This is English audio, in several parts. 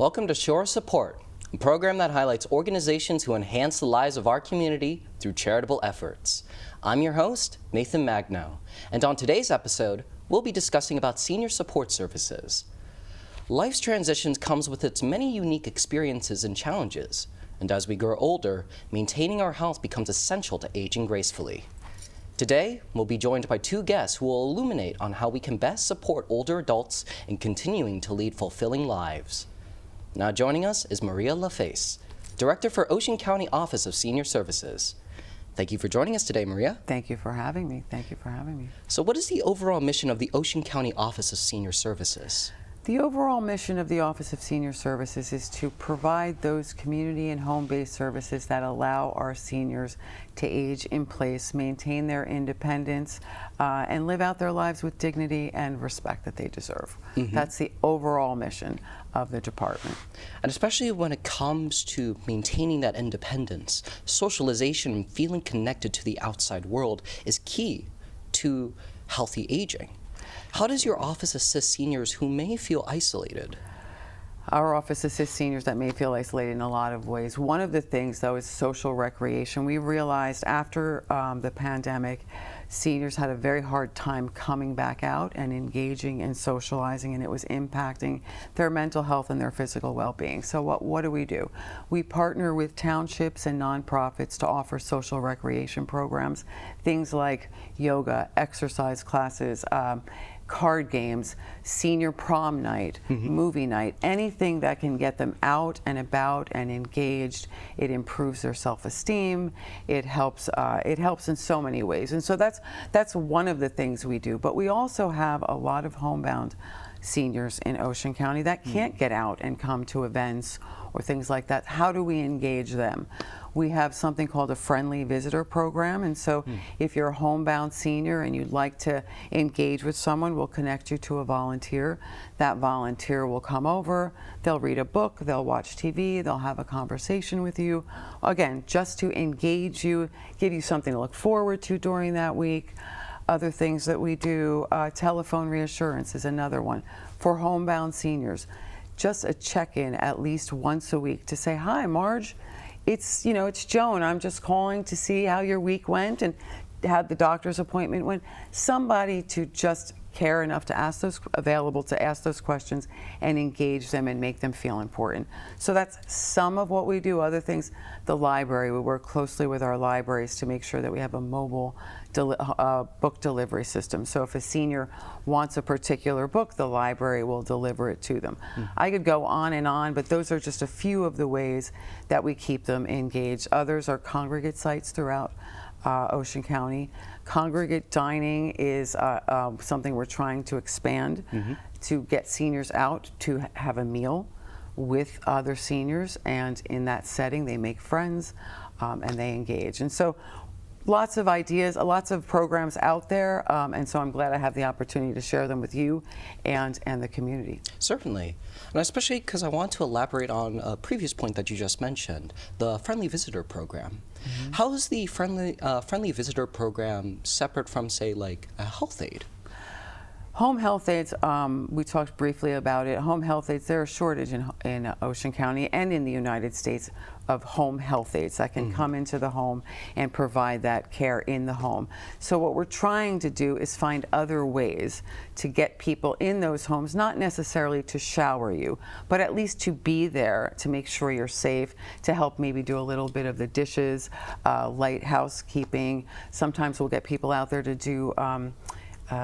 Welcome to Shore Support, a program that highlights organizations who enhance the lives of our community through charitable efforts. I'm your host, Nathan Magno, and on today's episode, we'll be discussing about senior support services. Life's transitions comes with its many unique experiences and challenges, and as we grow older, maintaining our health becomes essential to aging gracefully. Today, we'll be joined by two guests who will illuminate on how we can best support older adults in continuing to lead fulfilling lives. Now joining us is Maria LaFace, Director for Ocean County Office of Senior Services. Thank you for joining us today, Maria. Thank you for having me. So what is the overall mission of the Ocean County Office of Senior Services? The overall mission of the Office of Senior Services is to provide those community and home-based services that allow our seniors to age in place, maintain their independence, and live out their lives with dignity and respect that they deserve. That's the overall mission of the department. And especially when it comes to maintaining that independence, socialization and feeling connected to the outside world is key to healthy aging. How does your office assist seniors who may feel isolated? Our office assists seniors that may feel isolated in a lot of ways. One of the things, though, is social recreation. We realized after the pandemic, seniors had a very hard time coming back out and engaging and socializing, and it was impacting their mental health and their physical well-being. So what do? We partner with townships and nonprofits to offer social recreation programs, things like yoga, exercise classes, card games, senior prom night, movie night, anything that can get them out and about and engaged. It improves their self-esteem. It helps in so many ways. And so that's one of the things we do. But we also have a lot of homebound seniors in Ocean County that can't get out and come to events or things like that. How do we engage them? We have something called a friendly visitor program, and so if you're a homebound senior and you'd like to engage with someone, we'll connect you to a volunteer. That volunteer will come over, they'll read a book, they'll watch TV, they'll have a conversation with you. Again, just to engage you, give you something to look forward to during that week. Other things that we do, telephone reassurance is another one. For homebound seniors, just a check-in at least once a week to say, hi, Marge. It's Joan. I'm just calling to see how your week went and how the doctor's appointment went. Somebody to just care enough to ask those questions and engage them and make them feel important. So that's some of what we do. Other things, the library, we work closely with our libraries to make sure that we have a mobile book delivery system. So if a senior wants a particular book, the library will deliver it to them. I could go on, but those are just a few of the ways that we keep them engaged. Others are congregate sites throughout Ocean County. Congregate dining is something we're trying to expand to get seniors out to have a meal with other seniors, and in that setting they make friends and they engage. And so lots of ideas, lots of programs out there, and so I'm glad I have the opportunity to share them with you and the community. Certainly, and especially because I want to elaborate on a previous point that you just mentioned, the Friendly Visitor Program. How is the Friendly Visitor Program separate from, say, like a health aid? Home health aides, we talked briefly about it. Home health aides, there's a shortage in Ocean County and in the United States of home health aides that can come into the home and provide that care in the home. So what we're trying to do is find other ways to get people in those homes, not necessarily to shower you, but at least to be there, to make sure you're safe, to help maybe do a little bit of the dishes, light housekeeping. Sometimes we'll get people out there to do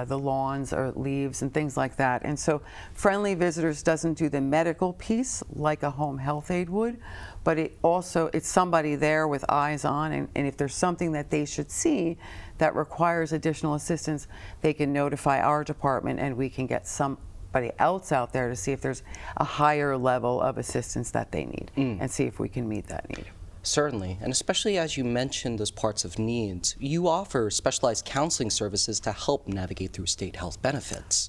the lawns or leaves and things like that. And so Friendly Visitors doesn't do the medical piece like a home health aide would, but it's somebody there with eyes on, and if there's something that they should see that requires additional assistance, they can notify our department and we can get somebody else out there to see if there's a higher level of assistance that they need and see if we can meet that need. Certainly, and especially as you mentioned those parts of needs, you offer specialized counseling services to help navigate through state health benefits.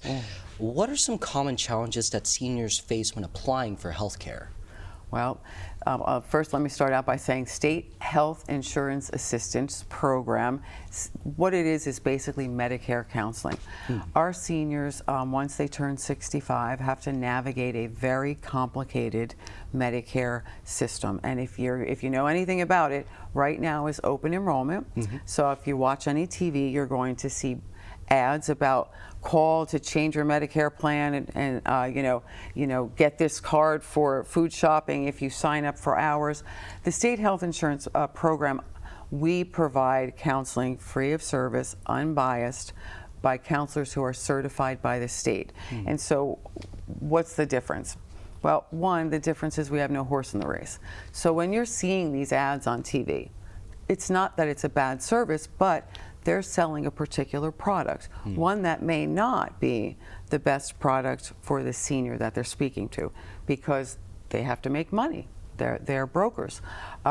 What are some common challenges that seniors face when applying for health care? Well, first let me start out by saying State Health Insurance Assistance Program, what it is basically Medicare counseling. Our seniors, once they turn 65, have to navigate a very complicated Medicare system. And if you know anything about it, right now is open enrollment. So if you watch any TV, you're going to see ads about call to change your Medicare plan and get this card for food shopping if you sign up for hours. The state health insurance program, we provide counseling free of service, unbiased, by counselors who are certified by the state. And so what's the difference? Well, one, the difference is we have no horse in the race. So when you're seeing these ads on TV, it's not that it's a bad service, but they're selling a particular product, one that may not be the best product for the senior that they're speaking to, because they have to make money. They're brokers.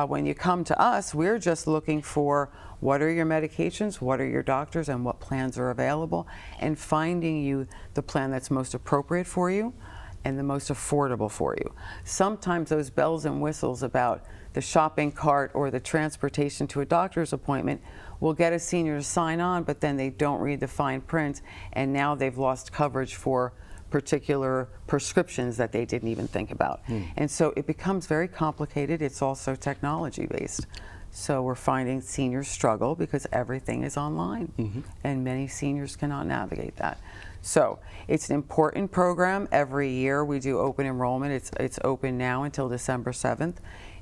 When you come to us, we're just looking for what are your medications, what are your doctors, and what plans are available, and finding you the plan that's most appropriate for you and the most affordable for you. Sometimes those bells and whistles about the shopping cart or the transportation to a doctor's appointment will get a senior to sign on, but then they don't read the fine print, and now they've lost coverage for particular prescriptions that they didn't even think about. And so it becomes very complicated. It's also technology based. So we're finding seniors struggle because everything is online, and many seniors cannot navigate that. So it's an important program. Every year we do open enrollment. It's open now until December 7th.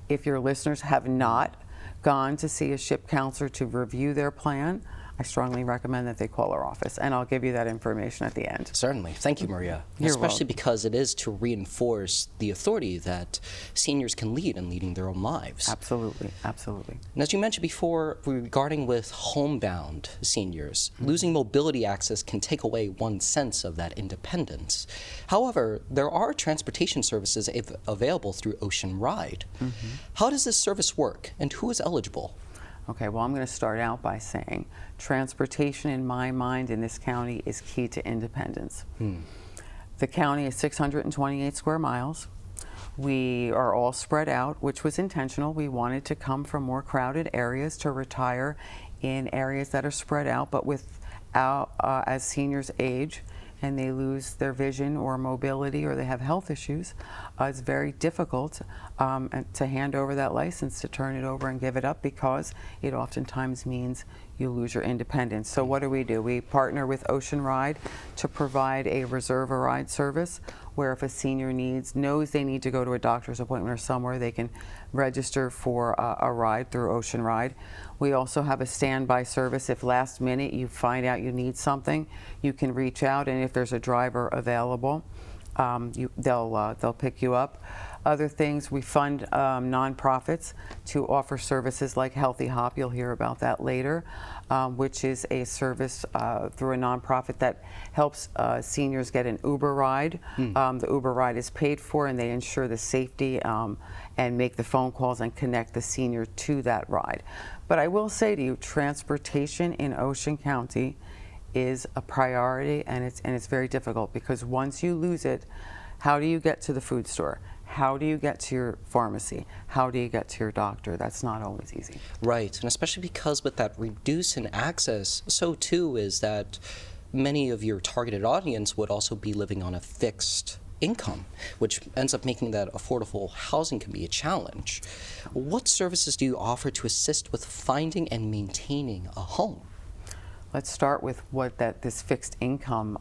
If your listeners have not gone to see a SHIP counselor to review their plan, I strongly recommend that they call our office, and I'll give you that information at the end. Certainly. Thank you, Maria. You're Especially welcome. because it is to reinforce the authority that seniors can lead in leading their own lives. Absolutely, absolutely. And as you mentioned before, regarding with homebound seniors, losing mobility access can take away one's sense of that independence. However, there are transportation services available through Ocean Ride. How does this service work, and who is eligible? Okay, well, I'm going to start out by saying transportation, in my mind, in this county is key to independence. The county is 628 square miles. We are all spread out, which was intentional. We wanted to come from more crowded areas to retire in areas that are spread out, but as seniors age and they lose their vision or mobility or they have health issues, it's very difficult to hand over that license, to turn it over and give it up, because it oftentimes means you lose your independence. So what do? We partner with Ocean Ride to provide a reserve a ride service, where if a senior knows they need to go to a doctor's appointment or somewhere, they can register for a ride through Ocean Ride. We also have a standby service. If last minute you find out you need something, you can reach out, and if there's a driver available, they'll pick you up. Other things, we fund nonprofits to offer services like Healthy Hop. You'll hear about that later, which is a service through a nonprofit that helps seniors get an Uber ride. The Uber ride is paid for, and they ensure the safety and make the phone calls and connect the senior to that ride. But I will say to you, transportation in Ocean County is a priority, and it's very difficult, because once you lose it, how do you get to the food store? How do you get to your pharmacy? How do you get to your doctor? That's not always easy. Right, and especially because with that reduce in access, so too is that many of your targeted audience would also be living on a fixed income, which ends up making that affordable housing can be a challenge. What services do you offer to assist with finding and maintaining a home? Let's start with what this fixed income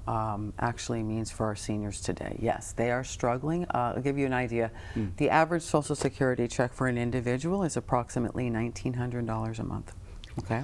actually means for our seniors today. Yes, they are struggling. I'll give you an idea. The average Social Security check for an individual is approximately $1,900 a month. Okay,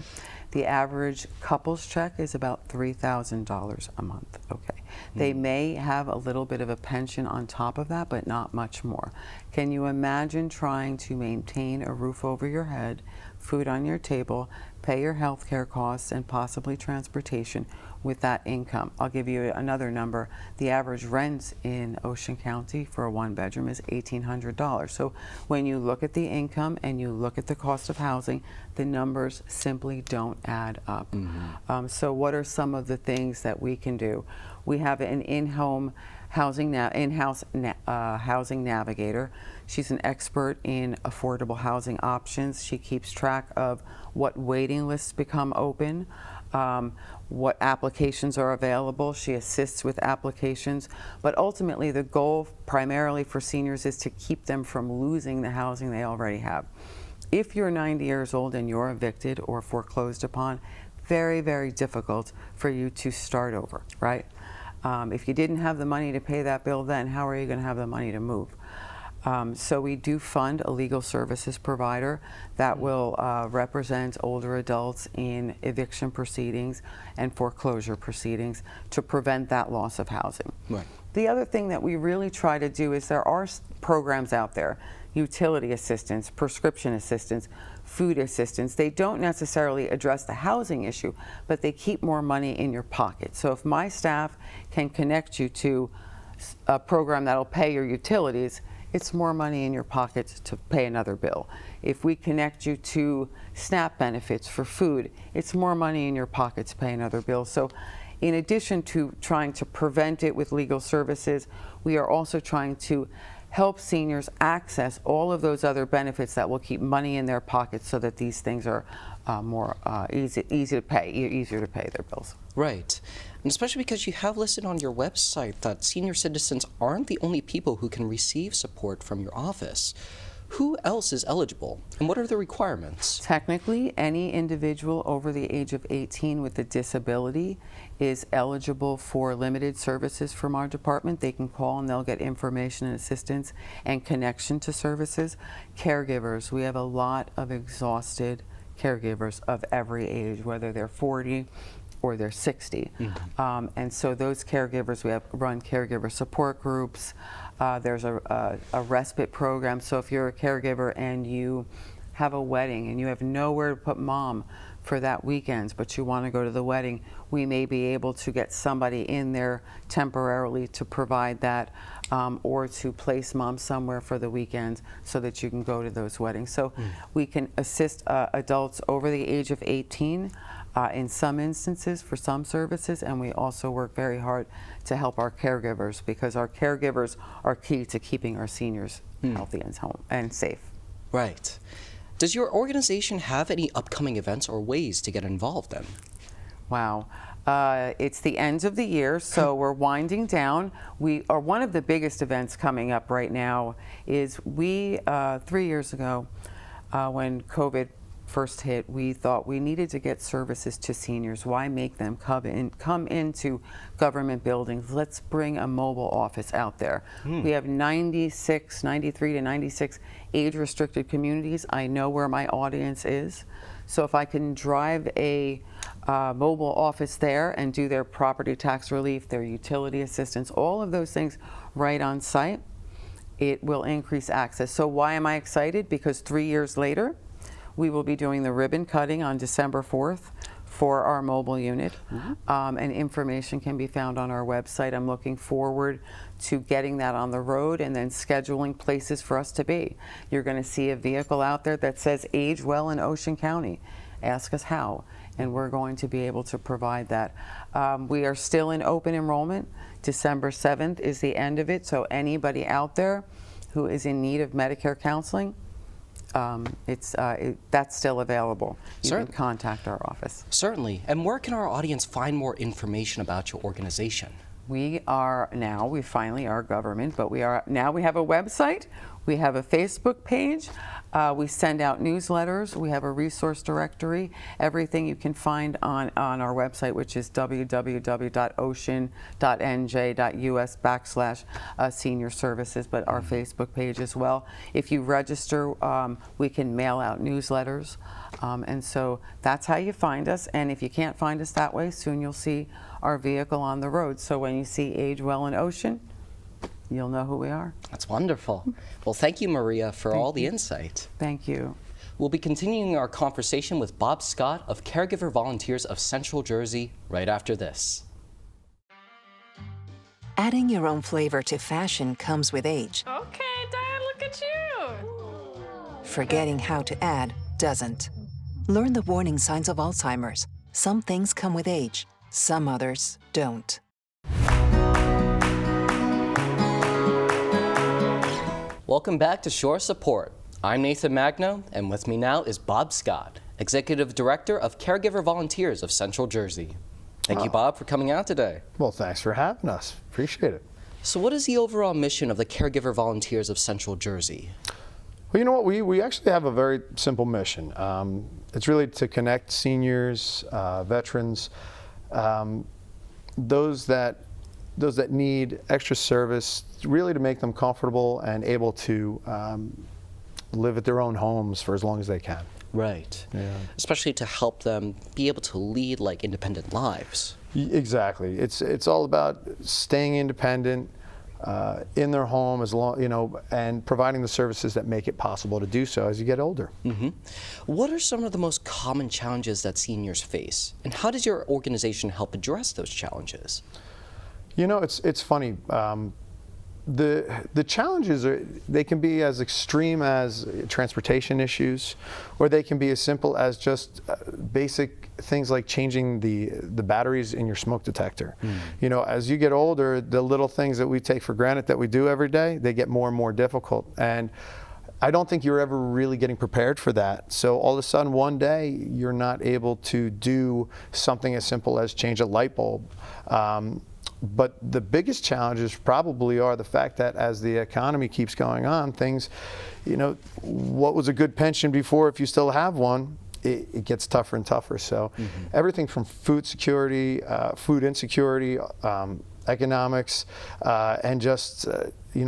the average couple's check is about $3,000 a month. Okay, they may have a little bit of a pension on top of that, but not much more. Can you imagine trying to maintain a roof over your head, food on your table, pay your health care costs, and possibly transportation with that income. I'll give you another number. The average rent in Ocean County for a one-bedroom is $1,800. So when you look at the income and you look at the cost of housing, the numbers simply don't add up. So what are some of the things that we can do? We have an in-home in-house housing navigator. She's an expert in affordable housing options. She keeps track of what waiting lists become open, what applications are available. She assists with applications, but ultimately the goal primarily for seniors is to keep them from losing the housing they already have. If you're 90 years old and you're evicted or foreclosed upon, very, very difficult for you to start over, right? If you didn't have the money to pay that bill then, how are you going to have the money to move? So we do fund a legal services provider that will represent older adults in eviction proceedings and foreclosure proceedings to prevent that loss of housing. Right. The other thing that we really try to do is there are programs out there, utility assistance, prescription assistance, food assistance. They don't necessarily address the housing issue, but they keep more money in your pocket. So if my staff can connect you to a program that'll pay your utilities, it's more money in your pocket to pay another bill. If we connect you to SNAP benefits for food, it's more money in your pocket to pay another bill. So in addition to trying to prevent it with legal services, we are also trying to help seniors access all of those other benefits that will keep money in their pockets so that these things are more easier to pay their bills. Right. And especially because you have listed on your website that senior citizens aren't the only people who can receive support from your office. Who else is eligible, and what are the requirements? Technically, any individual over the age of 18 with a disability is eligible for limited services from our department. They can call and they'll get information and assistance and connection to services. Caregivers, we have a lot of exhausted caregivers of every age, whether they're 40 or they're 60. And so those caregivers, we have run caregiver support groups. There's a respite program. So if you're a caregiver and you have a wedding and you have nowhere to put mom for that weekend, but you want to go to the wedding, we may be able to get somebody in there temporarily to provide that, or to place mom somewhere for the weekend so that you can go to those weddings. So we can assist adults over the age of 18 in some instances for some services, and we also work very hard to help our caregivers, because our caregivers are key to keeping our seniors healthy and home and safe. Right. Does your organization have any upcoming events or ways to get involved in? Wow. It's the end of the year, so we're winding down. One of the biggest events coming up right now is 3 years ago, when COVID first hit, we thought we needed to get services to seniors. Why make them come into government buildings? Let's bring a mobile office out there. We have 93 to 96 age-restricted communities. I know where my audience is. So if I can drive a mobile office there and do their property tax relief, their utility assistance, all of those things right on site, it will increase access. So why am I excited? Because 3 years later, we will be doing the ribbon cutting on December 4th for our mobile unit, and information can be found on our website. I'm looking forward to getting that on the road and then scheduling places for us to be. You're going to see a vehicle out there that says Age Well in Ocean County. Ask us how, and we're going to be able to provide that. We are still in open enrollment. December 7th is the end of it, so anybody out there who is in need of Medicare counseling, that's still available. You can contact our office. Certainly. And where can our audience find more information about your organization? We finally are government, but we have a website, we have a Facebook page, we send out newsletters, we have a resource directory, everything you can find on our website, which is www.ocean.nj.us/senior services, but our Facebook page as well. If you register, we can mail out newsletters, and so that's how you find us. And if you can't find us that way, soon you'll see our vehicle on the road. So when you see Age Well in Ocean, you'll know who we are. That's wonderful. Well, thank you, Maria, for all the insight. Thank you. We'll be continuing our conversation with Bob Scott of Caregiver Volunteers of Central Jersey right after this. Adding your own flavor to fashion comes with age. Okay, Dad, look at you. Forgetting how to add doesn't. Learn the warning signs of Alzheimer's. Some things come with age, some others don't. Welcome back to Shore Support. I'm Nathan Magno, and with me now is Bob Scott, Executive Director of Caregiver Volunteers of Central Jersey. Thank you, Bob, for coming out today. Well, thanks for having us. Appreciate it. So what is the overall mission of the Caregiver Volunteers of Central Jersey? Well, you know what? We actually have a very simple mission. It's really to connect seniors, veterans, those that need extra service, really to make them comfortable and able to live at their own homes for as long as they can. Right. Yeah. Especially to help them be able to lead like independent lives. Exactly. It's all about staying independent in their home as long, and providing the services that make it possible to do so as you get older. Mm-hmm. What are some of the most common challenges that seniors face, and how does your organization help address those challenges? You know, it's funny. The challenges they can be as extreme as transportation issues, or they can be as simple as just basic things like changing the batteries in your smoke detector. You know, as you get older, the little things that we take for granted that we do every day, they get more and more difficult. And I don't think you're ever really getting prepared for that. So all of a sudden, one day, you're not able to do something as simple as change a light bulb. But the biggest challenges probably are the fact that as the economy keeps going on, things, what was a good pension before, if you still have one, it gets tougher and tougher. So everything from food security, food insecurity, economics, and just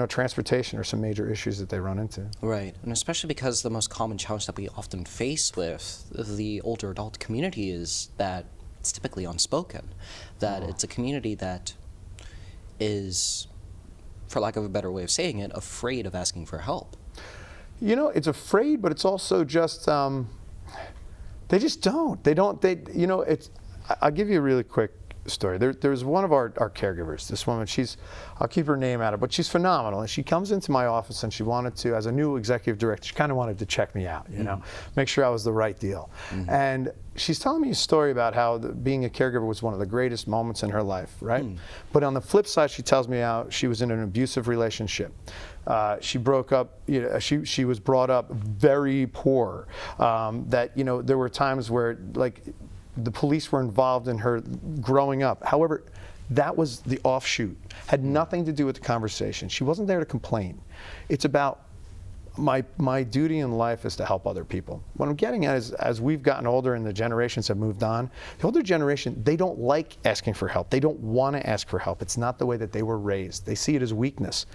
transportation are some major issues that they run into. Right, and especially because the most common challenge that we often face with the older adult community is that it's typically unspoken, that it's a community that is, for lack of a better way of saying it, afraid of asking for help. You know, it's afraid, but it's also just, they just don't. I'll give you a really quick story. There's one of our caregivers, this woman, I'll keep her name out of it, but she's phenomenal. And she comes into my office and she wanted to, as a new executive director, she kind of wanted to check me out, make sure I was the right deal. And she's telling me a story about how being a caregiver was one of the greatest moments in her life, right? But on the flip side, she tells me how she was in an abusive relationship. She broke up, she was brought up very poor, that, there were times where, like, the police were involved in her growing up. However, that was the offshoot. Had nothing to do with the conversation. She wasn't there to complain. It's about my duty in life is to help other people. What I'm getting at is, as we've gotten older and the generations have moved on, the older generation, they don't like asking for help. They don't want to ask for help. It's not the way that they were raised. They see it as weakness.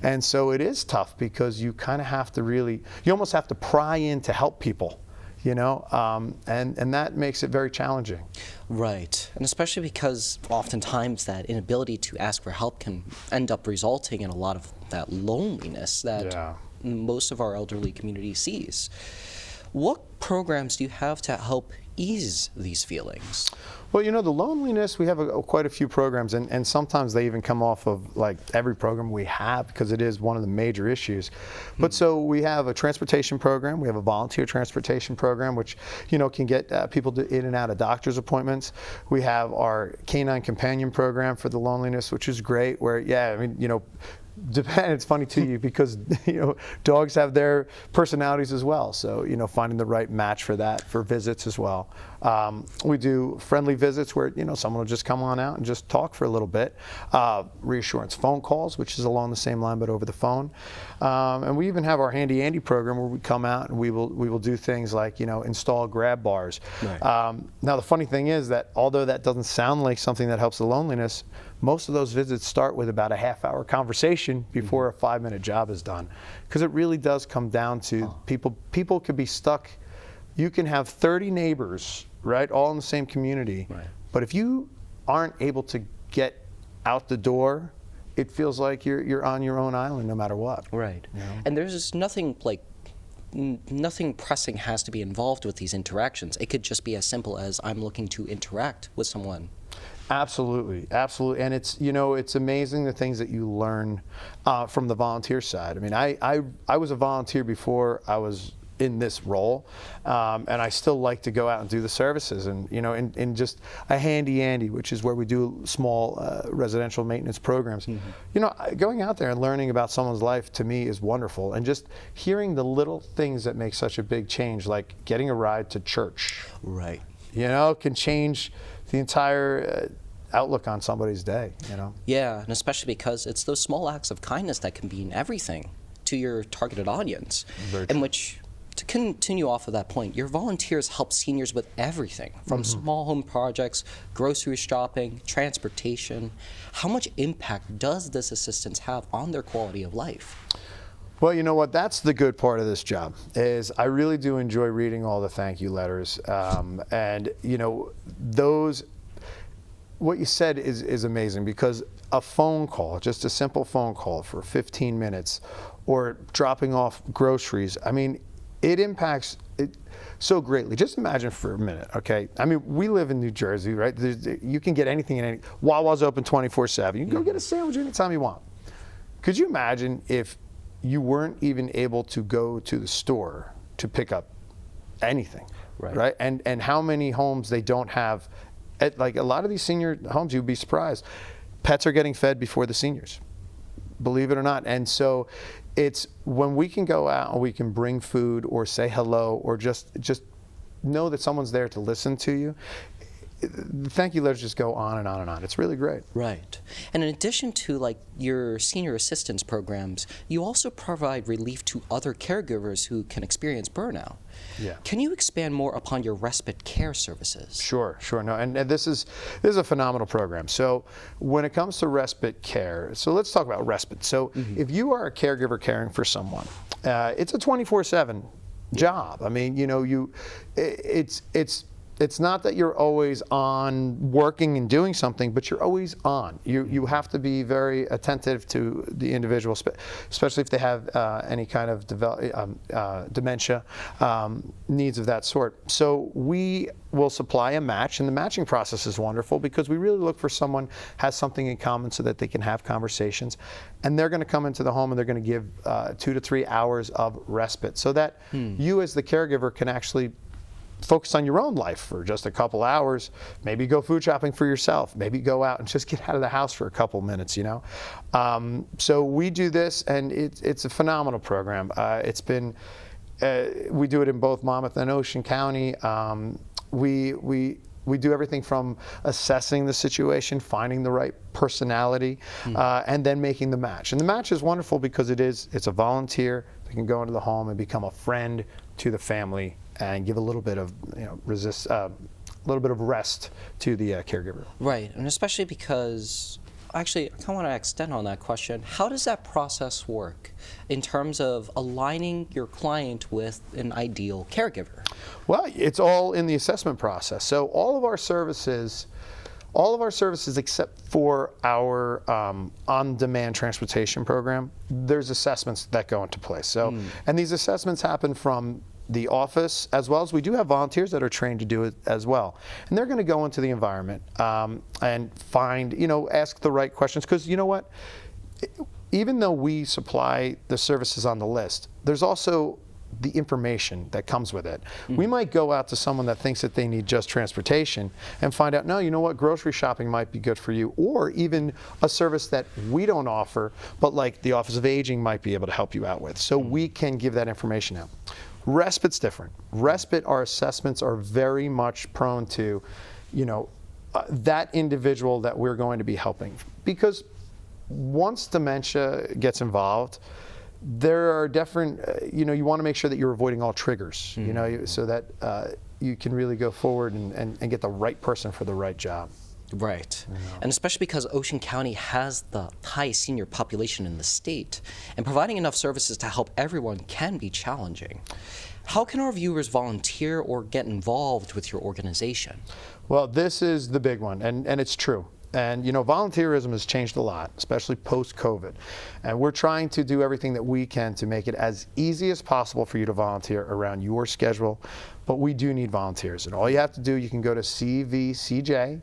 And so it is tough because you kind of have to you almost have to pry in to help people. And that makes it very challenging. Right, and especially because oftentimes that inability to ask for help can end up resulting in a lot of that loneliness that most of our elderly community sees. What programs do you have to help ease these feelings? Well, the loneliness, we have quite a few programs, and sometimes they even come off of like every program we have because it is one of the major issues. But so we have a transportation program, we have a volunteer transportation program, which, can get people in and out of doctor's appointments. We have our canine companion program for the loneliness, which is great, where, it's funny to you because dogs have their personalities as well, so finding the right match for that for visits as well. We do friendly visits where someone will just come on out and just talk for a little bit. Reassurance phone calls, which is along the same line but over the phone. And we even have our Handy Andy program where we come out and we will do things like install grab bars. Right. Now the funny thing is that although that doesn't sound like something that helps the loneliness, most of those visits start with about a half-hour conversation before a 5-minute job is done, because it really does come down to people could be stuck. You can have 30 neighbors, right, all in the same community, but if you aren't able to get out the door, it feels like you're on your own island no matter what. Right. And there's just nothing like nothing pressing has to be involved with these interactions. It could just be as simple as I'm looking to interact with someone. Absolutely, absolutely, and it's amazing the things that you learn from the volunteer side. I mean, I was a volunteer before I was in this role, and I still like to go out and do the services, and in just a handy Andy, which is where we do small residential maintenance programs. Going out there and learning about someone's life to me is wonderful, and just hearing the little things that make such a big change, like getting a ride to church. Right. Can change the entire outlook on somebody's day. Yeah, and especially because it's those small acts of kindness that can mean everything to your targeted audience. Very In true. which, to continue off of that point, your volunteers help seniors with everything from small home projects, grocery shopping, transportation. How much impact does this assistance have on their quality of life? Well, you know what? That's the good part of this job. Is I really do enjoy reading all the thank you letters, and those. What you said is amazing, because a phone call, just a simple phone call for 15 minutes, or dropping off groceries. I mean, it impacts it so greatly. Just imagine for a minute, okay? I mean, we live in New Jersey, right? You can get anything in any. Wawa's open 24/7. You can go get a sandwich anytime you want. Could you imagine if you weren't even able to go to the store to pick up anything, right? And how many homes they don't have, like a lot of these senior homes, you'd be surprised, pets are getting fed before the seniors, believe it or not. And so it's when we can go out and we can bring food or say hello or just know that someone's there to listen to you. The thank you letters just go on and on and on. It's really great. Right. And in addition to like your senior assistance programs, you also provide relief to other caregivers who can experience burnout. Yeah. Can you expand more upon your respite care services? Sure. No, and this is a phenomenal program. So when it comes to respite care, so let's talk about respite. So if you are a caregiver caring for someone, it's a 24/7 job. I mean, it's not that you're always on working and doing something, but you're always on. You have to be very attentive to the individual, especially if they have any kind of dementia, needs of that sort. So we will supply a match, and the matching process is wonderful because we really look for someone has something in common so that they can have conversations, and they're going to come into the home and they're going to give 2 to 3 hours of respite so that you as the caregiver can actually focus on your own life for just a couple hours, maybe go food shopping for yourself, maybe go out and just get out of the house for a couple minutes, So we do this, and it's a phenomenal program. It's been, we do it in both Monmouth and Ocean County. We do everything from assessing the situation, finding the right personality, and then making the match. And the match is wonderful because it's a volunteer. They can go into the home and become a friend to the family and give a little bit of rest to the caregiver. Right, and especially because, actually, I kind of want to extend on that question. How does that process work in terms of aligning your client with an ideal caregiver? Well, it's all in the assessment process. So all of our services except for our on-demand transportation program, there's assessments that go into place. So, and these assessments happen from the office, as well as we do have volunteers that are trained to do it as well. And they're going to go into the environment and find, ask the right questions. Because you know what? Even though we supply the services on the list, there's also the information that comes with it. We might go out to someone that thinks that they need just transportation and find out, no, you know what, grocery shopping might be good for you, or even a service that we don't offer, but like the Office of Aging might be able to help you out with. So we can give that information out. Respite's different. Respite, our assessments are very much prone to, that individual that we're going to be helping. Because once dementia gets involved, there are different, you want to make sure that you're avoiding all triggers, so that you can really go forward and get the right person for the right job. Right. And especially because Ocean County has the highest senior population in the state, and providing enough services to help everyone can be challenging. How can our viewers volunteer or get involved with your organization? Well, this is the big one, and it's true. And you know, volunteerism has changed a lot, especially post-COVID. And we're trying to do everything that we can to make it as easy as possible for you to volunteer around your schedule. But we do need volunteers. And all you have to do, you can go to cvcj.org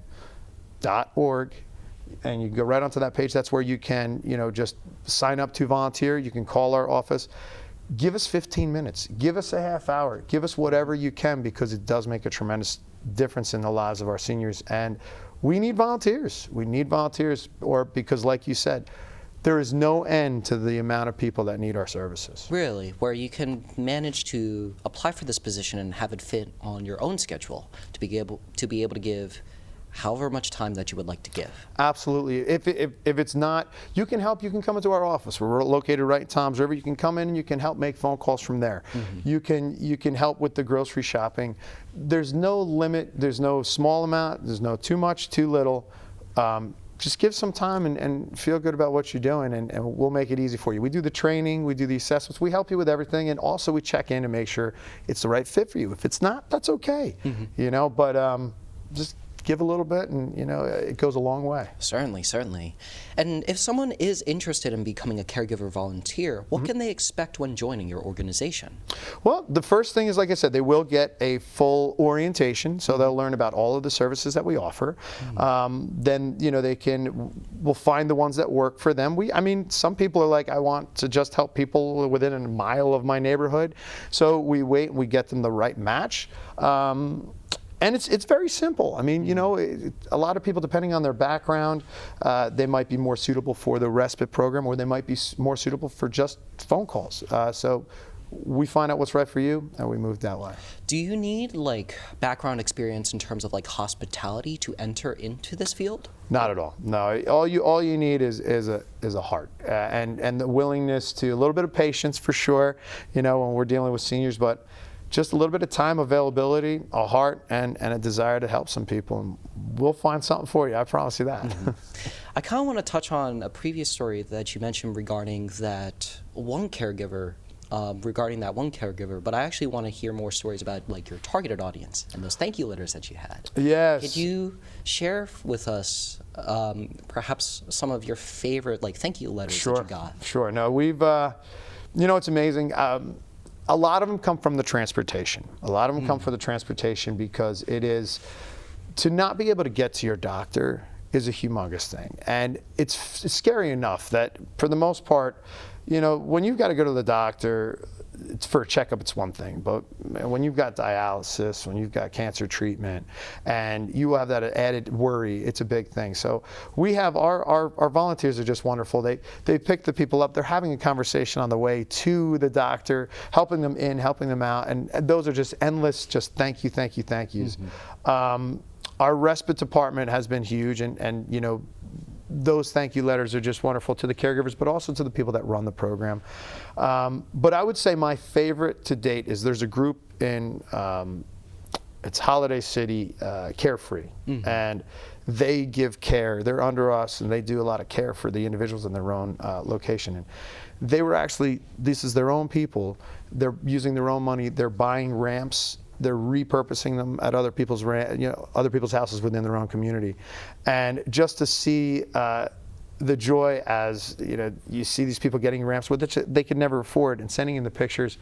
and you can go right onto that page. That's where you can, you know, just sign up to volunteer. You can call our office. Give us 15 minutes. Give us a half hour. Give us whatever you can, because it does make a tremendous difference in the lives of our seniors. And we need volunteers. We need volunteers, because like you said, there is no end to the amount of people that need our services. Really, where you can manage to apply for this position and have it fit on your own schedule to be able to give however much time that you would like to give. Absolutely. If it's not, you can help. You can come into our office. We're located right in Toms River. You can come in and you can help make phone calls from there. You can help with the grocery shopping. There's no limit. There's no small amount. There's no too much, too little. Just give some time and feel good about what you're doing, and we'll make it easy for you. We do the training, we do the assessments, we help you with everything, and also we check in to make sure it's the right fit for you. If it's not, that's okay. You know, but just give a little bit, and you know, it goes a long way. Certainly, certainly. And if someone is interested in becoming a caregiver volunteer, what can they expect when joining your organization? Well, the first thing is, like I said, they will get a full orientation, so they'll learn about all of the services that we offer. Then, you know, we'll find the ones that work for them. I mean, some people are like, I want to just help people within a mile of my neighborhood. So we wait and we get them the right match. And it's very simple. I mean, you know, a lot of people, depending on their background, they might be more suitable for the respite program, or they might be more suitable for just phone calls. So we find out what's right for you, and we move that way. Do you need like background experience in terms of like hospitality to enter into this field? Not at all. No, all you need is a heart and the willingness to, a little bit of patience for sure. You know, when we're dealing with seniors, but just a little bit of time availability, a heart, and a desire to help some people, and we'll find something for you. I promise you that. I kind of want to touch on a previous story that you mentioned regarding that one caregiver. But I actually want to hear more stories about like your targeted audience and those thank you letters that you had. Yes. Could you share with us perhaps some of your favorite like thank you letters that you got? Sure. No, we've, you know, it's amazing. A lot of them come from the transportation. A lot of them come from the transportation, because it is, to not be able to get to your doctor is a humongous thing. And it's scary enough that for the most part, you know, when you've got to go to the doctor, it's for a checkup, it's one thing. But when you've got dialysis, when you've got cancer treatment, and you have that added worry, it's a big thing. So we have our volunteers are just wonderful. They pick the people up. They're having a conversation on the way to the doctor, helping them in, helping them out. And those are just endless, just thank you, thank you, thank yous. Our respite department has been huge, and you know, those thank you letters are just wonderful to the caregivers, but also to the people that run the program. But I would say my favorite to date is there's a group in, it's Holiday City, Carefree, and they give care. They're under us, and they do a lot of care for the individuals in their own location. And they were actually, this is their own people. They're using their own money. They're buying ramps. They're repurposing them at other people's houses within their own community, and just to see the joy as you know, you see these people getting ramps with it they could never afford, and sending in the pictures.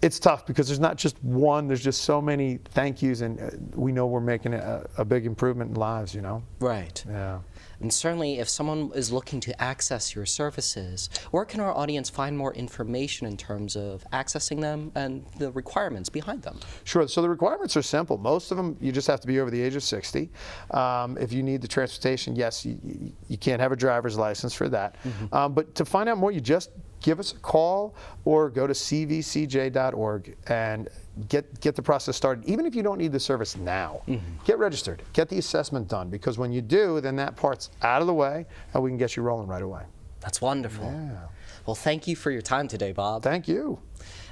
It's tough because there's not just one. There's just so many thank yous, and we know we're making a big improvement in lives. You know. Right. Yeah. And certainly, if someone is looking to access your services, where can our audience find more information in terms of accessing them and the requirements behind them? Sure. So the requirements are simple. Most of them, you just have to be over the age of 60. If you need the transportation, yes, you can't have a driver's license for that. But to find out more, you just give us a call or go to cvcj.org and get the process started. Even if you don't need the service now, get registered, get the assessment done, because when you do, then that part's out of the way and we can get you rolling right away. That's wonderful. Yeah. Well, thank you for your time today, Bob. Thank you.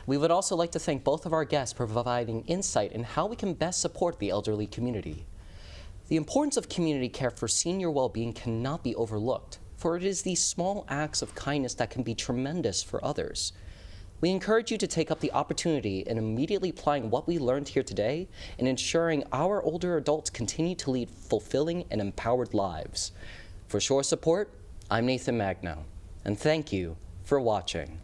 We would also like to thank both of our guests for providing insight in how we can best support the elderly community. The importance of community care for senior well-being cannot be overlooked, for it is these small acts of kindness that can be tremendous for others. We encourage you to take up the opportunity in immediately applying what we learned here today and ensuring our older adults continue to lead fulfilling and empowered lives. For Shore Support, I'm Nathan Magno, and thank you for watching.